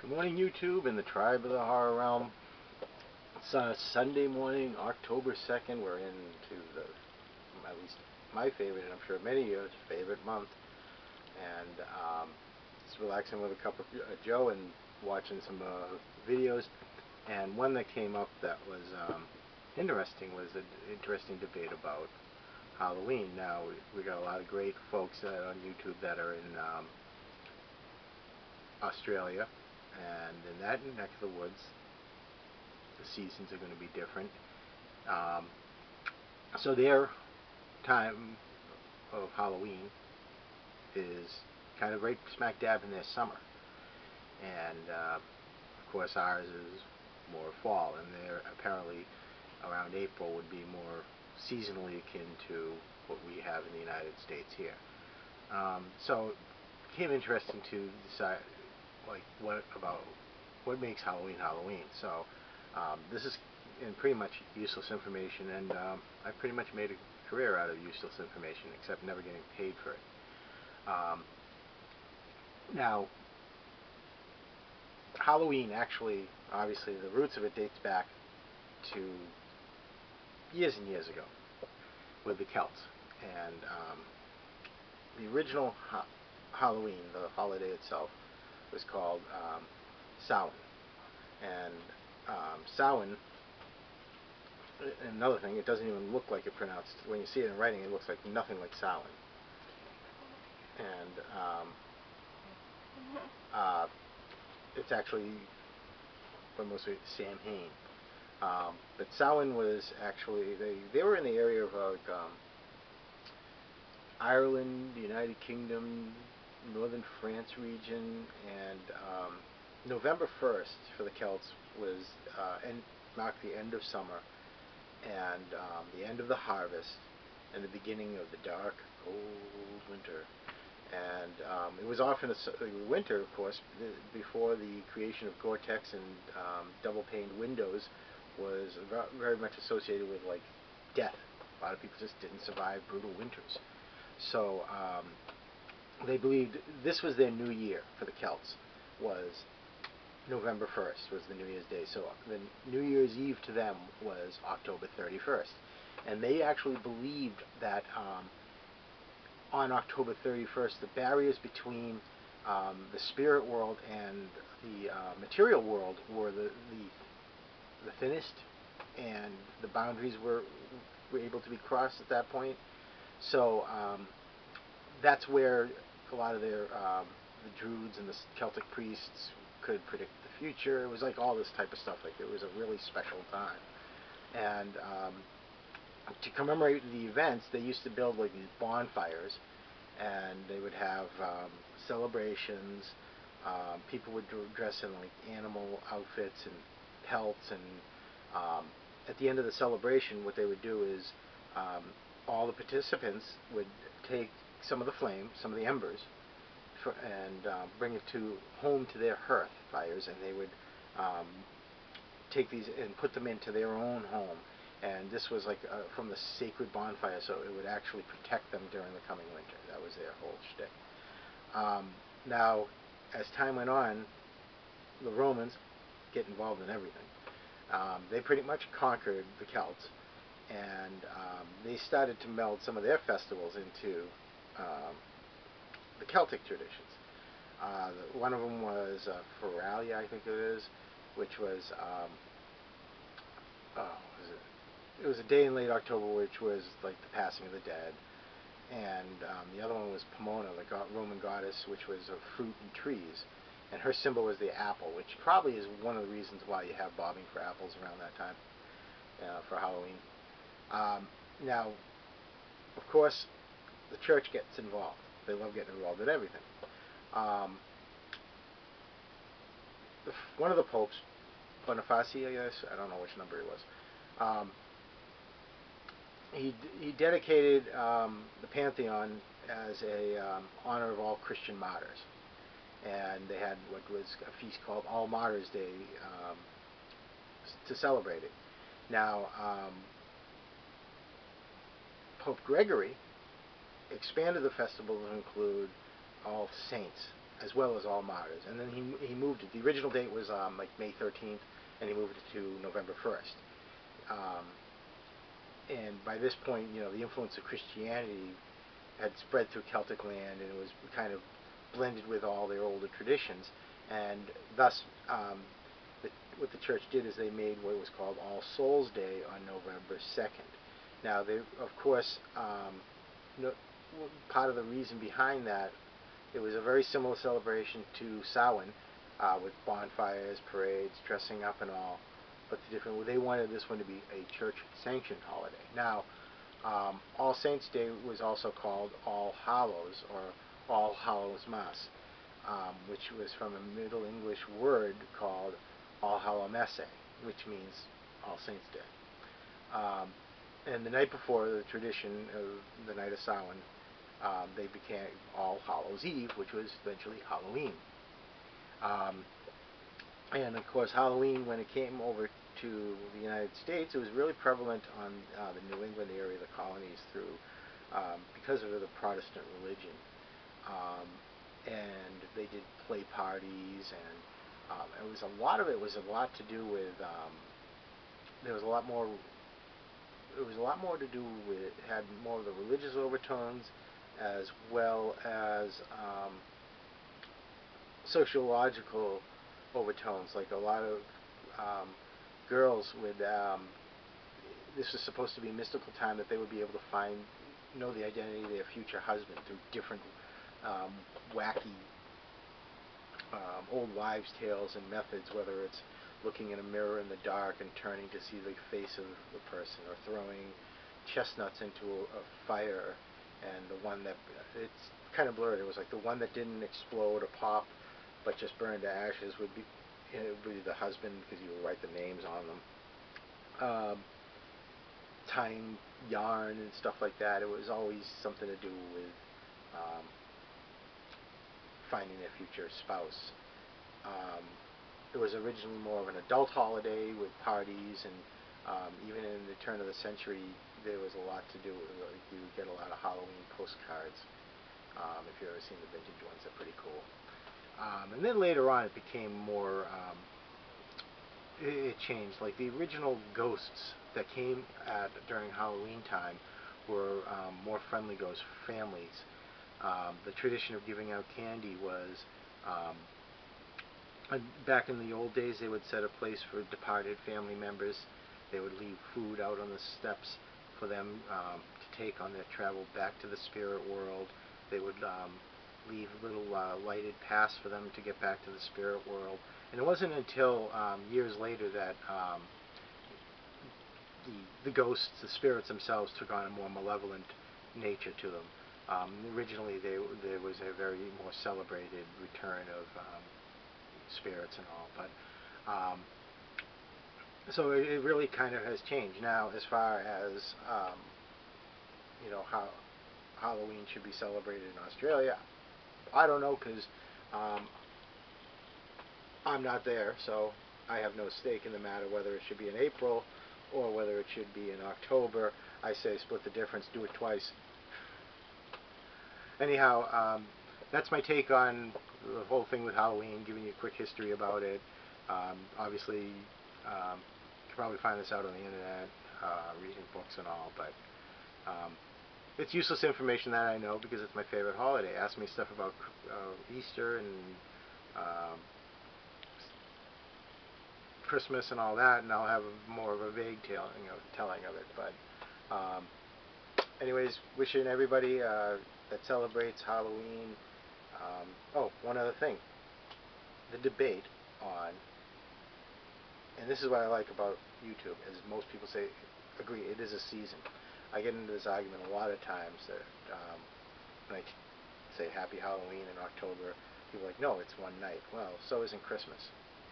Good morning, YouTube and the tribe of the horror realm. It's Sunday morning, October 2nd. We're into at least my favorite, and I'm sure many of yours favorite month. And just relaxing with a cup of Joe and watching some videos. And one that came up that was interesting was an interesting debate about Halloween. Now, we got a lot of great folks on YouTube that are in Australia. And in that neck of the woods, the seasons are going to be different. So their time of Halloween is kind of right smack dab in their summer. And of course ours is more fall, and they're apparently around April would be more seasonally akin to what we have in the United States here. So it became interesting to decide what makes Halloween Halloween. So this is pretty much useless information, and I pretty much made a career out of useless information, except never getting paid for it. Now, Halloween actually, obviously, the roots of it dates back to years and years ago with the Celts, and the original Halloween, the holiday itself, was called Samhain. And Samhain, another thing, it doesn't even look like it pronounced. When you see it in writing, it looks like nothing like Samhain. And it's actually, for most of it, Samhain. But Samhain was actually, they were in the area of Ireland, the United Kingdom, northern France region, and November 1st for the Celts was marked the end of summer and the end of the harvest and the beginning of the dark, cold winter. And it was often winter, of course, before the creation of Gore-Tex and double-paned windows was very much associated with like death. A lot of people just didn't survive brutal winters. So they believed this was their new year for the Celts, was November 1st was the New Year's Day. So the New Year's Eve to them was October 31st. And they actually believed that on October 31st, the barriers between the spirit world and the material world were the thinnest, and the boundaries were able to be crossed at that point. So that's where a lot of their the Druids and the Celtic priests could predict the future. It was like all this type of stuff. Like, it was a really special time. And to commemorate the events, they used to build like these bonfires, and they would have celebrations. People would dress in like animal outfits and pelts, and at the end of the celebration, what they would do is all the participants would take some of the flame, some of the embers, and bring it home to their hearth fires, and they would take these and put them into their own home. And this was like from the sacred bonfire, so it would actually protect them during the coming winter. That was their whole shtick. Now, as time went on, the Romans get involved in everything. They pretty much conquered the Celts, and they started to meld some of their festivals into the Celtic traditions. One of them was Feralia, I think it is, which was it was a day in late October, which was like the passing of the dead. And the other one was Pomona, the Roman goddess, which was of fruit and trees. And her symbol was the apple, which probably is one of the reasons why you have bobbing for apples around that time for Halloween. Now, of course, the church gets involved. They love getting involved in everything. One of the popes, Boniface, I guess, I don't know which number he was, he dedicated the Pantheon as a honor of all Christian martyrs. And they had what was a feast called All Martyrs Day to celebrate it. Now, Pope Gregory expanded the festival to include all saints as well as all martyrs, and then he moved it the original date was like May 13th, and he moved it to November 1st. Um, and by this point, the influence of Christianity had spread through Celtic land, and it was kind of blended with all their older traditions, and thus what the church did is they made what was called All Souls Day on November 2nd. Now, of course, no, part of the reason behind that, it was a very similar celebration to Samhain, with bonfires, parades, dressing up and all, but they wanted this one to be a church-sanctioned holiday. Now, All Saints Day was also called All Hallows, or All Hallows Mass, which was from a Middle English word called All Hallow Messe, which means All Saints Day. And the night before, the tradition of the night of Samhain, they became All Hallows Eve, which was eventually Halloween. And of course, Halloween, when it came over to the United States, it was really prevalent on the New England area, the colonies, because of the Protestant religion. And they did play parties, and a lot to do with, there was a lot more, it was a lot more to do with, it had more of the religious overtones, as well as sociological overtones. Like a lot of girls would, this was supposed to be a mystical time that they would be able to know the identity of their future husband through different wacky old wives' tales and methods, whether it's looking in a mirror in the dark and turning to see the face of the person, or throwing chestnuts into a fire, and the one that, it's kind of blurred, it was like the one that didn't explode or pop but just burned to ashes would be the husband, because you would write the names on them. Tying yarn and stuff like that, it was always something to do with finding their future spouse. It was originally more of an adult holiday with parties, and even in the turn of the century, there was a lot to do. Like, you would get a lot of Halloween postcards. If you've ever seen the vintage ones, they're pretty cool. And then later on, it became more, it changed. Like the original ghosts that came during Halloween time were more friendly ghosts for families. The tradition of giving out candy was, back in the old days, they would set a place for departed family members. They would leave food out on the steps for them to take on their travel back to the spirit world. They would leave little lighted paths for them to get back to the spirit world. And it wasn't until years later that the ghosts, the spirits themselves, took on a more malevolent nature to them. Originally, there was a very more celebrated return of spirits and all, but so it really kind of has changed. Now, as far as how Halloween should be celebrated in Australia, I don't know, because I'm not there, so I have no stake in the matter whether it should be in April or whether it should be in October. I say split the difference, do it twice. Anyhow, that's my take on the whole thing with Halloween, giving you a quick history about it. Obviously, you can probably find this out on the internet, reading books and all, but it's useless information that I know, because it's my favorite holiday. Ask me stuff about Easter and Christmas and all that, and I'll have more of a vague telling of it. But anyways, wishing everybody that celebrates Halloween. Oh, one other thing. The debate on, and this is what I like about YouTube, is most people agree it is a season. I get into this argument a lot of times that when I say Happy Halloween in October, people are like, no, it's one night. Well, so isn't Christmas.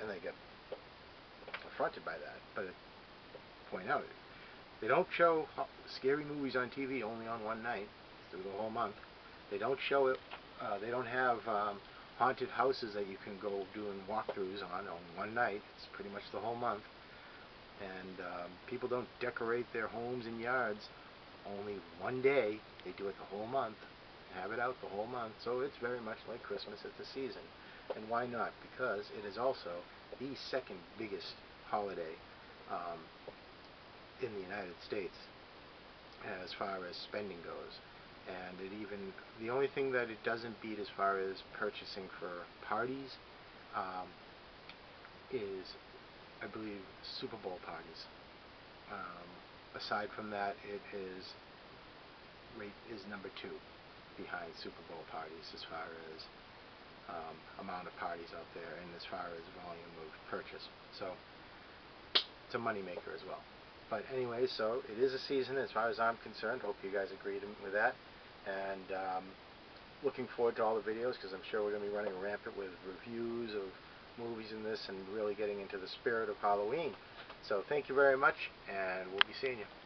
And they get affronted by that. But I point out, they don't show scary movies on TV only on one night through the whole month. They don't show it. They don't have haunted houses that you can go doing walkthroughs on one night. It's pretty much the whole month. And people don't decorate their homes and yards only one day. They do it the whole month, have it out the whole month. So it's very much like Christmas. It's a season. And why not? Because it is also the second biggest holiday um, in the United States as far as spending goes. And the only thing that it doesn't beat as far as purchasing for parties is, I believe, Super Bowl parties. Aside from that, it is number two behind Super Bowl parties as far as amount of parties out there and as far as volume of purchase. So it's a moneymaker as well. But anyway, so it is a season as far as I'm concerned. Hope you guys agree with that. And looking forward to all the videos, because I'm sure we're going to be running rampant with reviews of movies in this and really getting into the spirit of Halloween. So thank you very much, and we'll be seeing you.